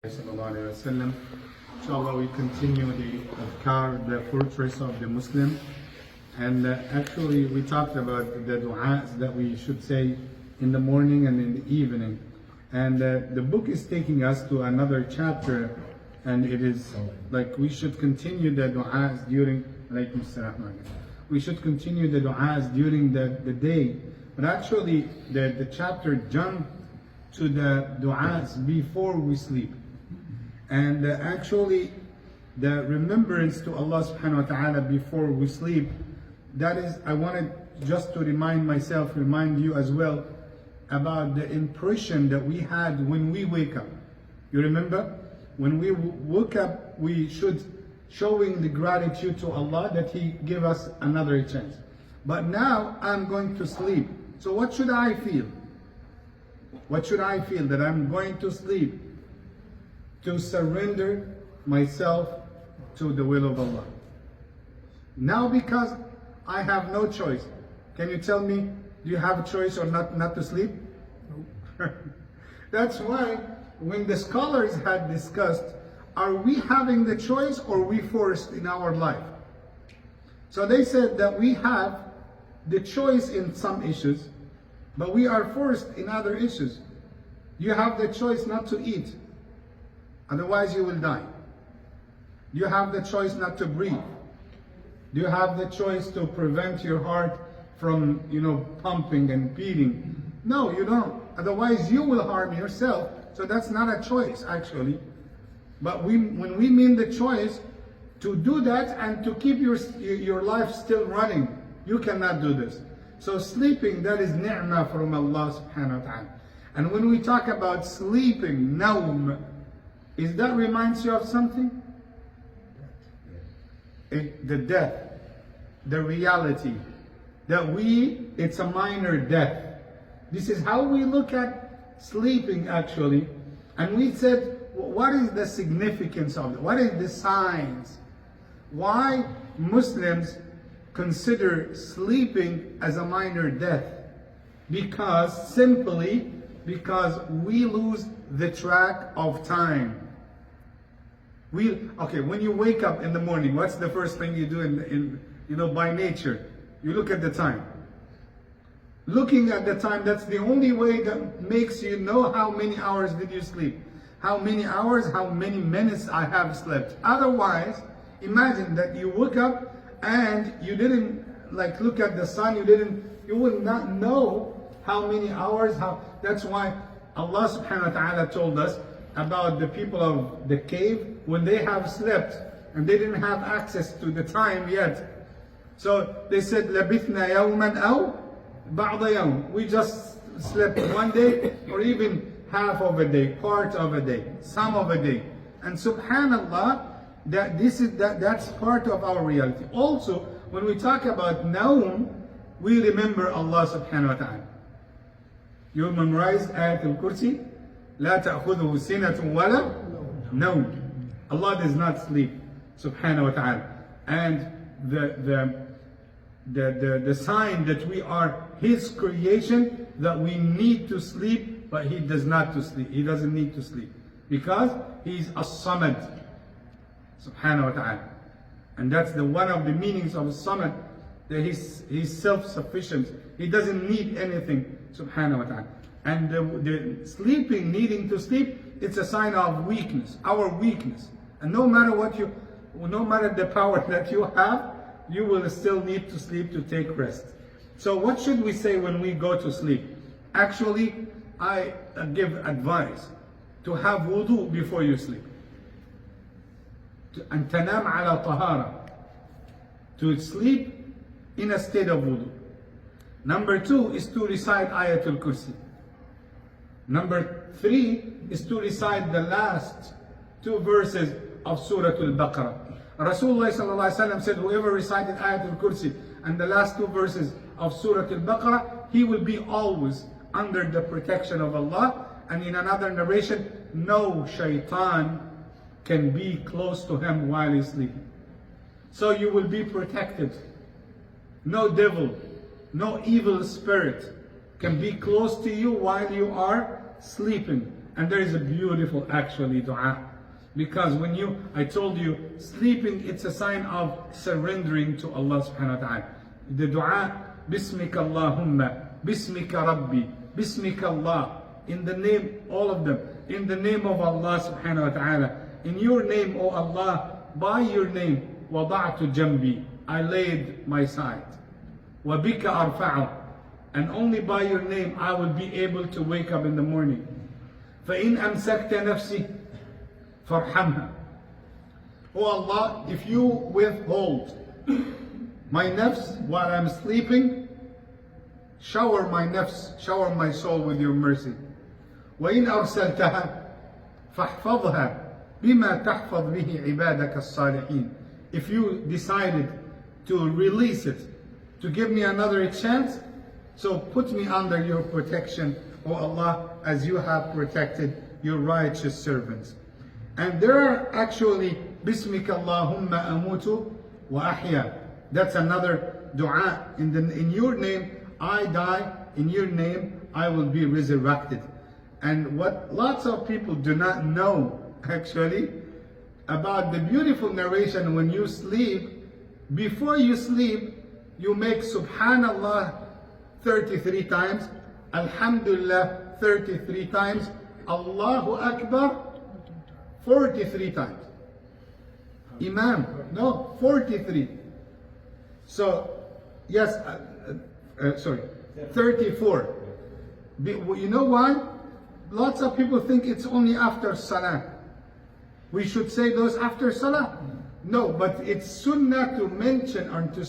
Sallallahu Alaihi Wasallam. Inshallah, we continue the adhkar, the fortress of the Muslim. And actually, we talked about the du'as that we should say in the morning and in the evening. And the book is taking us to another chapter, and it is like we should continue the du'as during, we should continue the du'as during the day. But actually, the chapter jumped to the du'as before we sleep. And actually, the remembrance to Allah subhanahu wa ta'ala before we sleep, that is, I wanted just to remind myself, remind you as well, about the impression that we had when we wake up. You remember? When we woke up, we should showing the gratitude to Allah that He gave us another chance. But now I'm going to sleep. So what should I feel? What should I feel? That I'm going to sleep. To surrender myself to the will of Allah. Now because I have no choice. Can you tell me, do you have a choice or not to sleep? No. That's why when the scholars had discussed, are we having the choice or are we forced in our life? So they said that we have the choice in some issues, but we are forced in other issues. You have the choice not to eat. Otherwise you will die. Do you have the choice not to breathe? Do you have the choice to prevent your heart from, pumping and beating? No, you don't. Otherwise you will harm yourself. So that's not a choice actually. But when we mean the choice to do that and to keep your life still running, you cannot do this. So sleeping, that is ni'mah from Allah subhanahu wa ta'ala. And when we talk about sleeping, nawm, is that reminds you of something? The death, the reality, that it's a minor death. This is how we look at sleeping actually. And we said, what is the significance of it? What is the signs? Why Muslims consider sleeping as a minor death? Simply because we lose the track of time. When you wake up in the morning, what's the first thing you do by nature? You look at the time. Looking at the time, that's the only way that makes you know how many hours did you sleep. How many hours, how many minutes I have slept. Otherwise, imagine that you woke up and you didn't look at the sun, you would not know how many hours, that's why Allah subhanahu wa ta'ala told us about the people of the cave when they have slept and they didn't have access to the time yet. So they said, لَبِثْنَا يَوْمًا أَوْ بَعْضَ يَوْمٍ. We just slept one day or even half of a day, part of a day, some of a day. And subhanallah, that's part of our reality. Also, when we talk about nawm, we remember Allah subhanahu wa ta'ala. You memorize Ayat al-Kursi, لا تأخذه سنة ولا نوم. Allah does not sleep, subhanahu wa ta'ala. And the sign that we are His creation, that we need to sleep, but He does not to sleep. He doesn't need to sleep. Because He's as-Samad, subhanahu wa ta'ala. And that's one of the meanings of as-Samad, that He's self-sufficient. He doesn't need anything, subhanahu wa ta'ala. And the sleeping, needing to sleep, it's a sign of weakness, our weakness. And no matter the power that you have, you will still need to sleep to take rest. So what should we say when we go to sleep? Actually, I give advice to have wudu before you sleep. And tanam ala tahara. To sleep in a state of wudu. Number 2 is to recite Ayatul Kursi. Number 3 is to recite the last 2 verses of Surah Al-Baqarah. Rasulullah sallallahu alaihi wasallam said, whoever recited Ayatul Kursi and the last 2 verses of Surah Al-Baqarah, he will be always under the protection of Allah. And in another narration, no shaitan can be close to him while he's sleeping. So you will be protected. No devil, no evil spirit can be close to you while you are sleeping. And there is a beautiful actually dua. Because when I told you, sleeping, it's a sign of surrendering to Allah subhanahu wa ta'ala. The dua, Bismika Allahumma, Bismika Rabbi, Bismika Allah, in the name, all of them, in the name of Allah subhanahu wa ta'ala. In your name, O Allah, by your name, وَضَعْتُ جَنْبِي, I laid my side. وَبِكَ أَرْفَعُ, and only by your name I will be able to wake up in the morning. فَإِنْ أَمْسَكْتَ نَفْسِي فَارْحَمْهَا. Oh Allah, if you withhold my nafs while I'm sleeping, shower my nafs, shower my soul with your mercy. وَإِنْ أَرْسَلْتَهَا فَاحْفَظْهَا بِمَا تَحْفَظْ بِهِ عِبَادَكَ الصَّالِحِينَ. If you decided to release it, to give me another chance, so put me under your protection, O Allah, as you have protected your righteous servants. And there are actually Bismika Allahumma amutu wa ahya. That's another dua. In your name I die, in your name I will be resurrected. And what lots of people do not know actually about the beautiful narration, when you sleep, before you sleep, you make Subhanallah 33 times, Alhamdulillah 33 times, Allahu Akbar 43 times. Imam, no, 43. So, yes, 34. You know why? Lots of people think it's only after Salah. We should say those after Salah. No, but it's sunnah to mention or to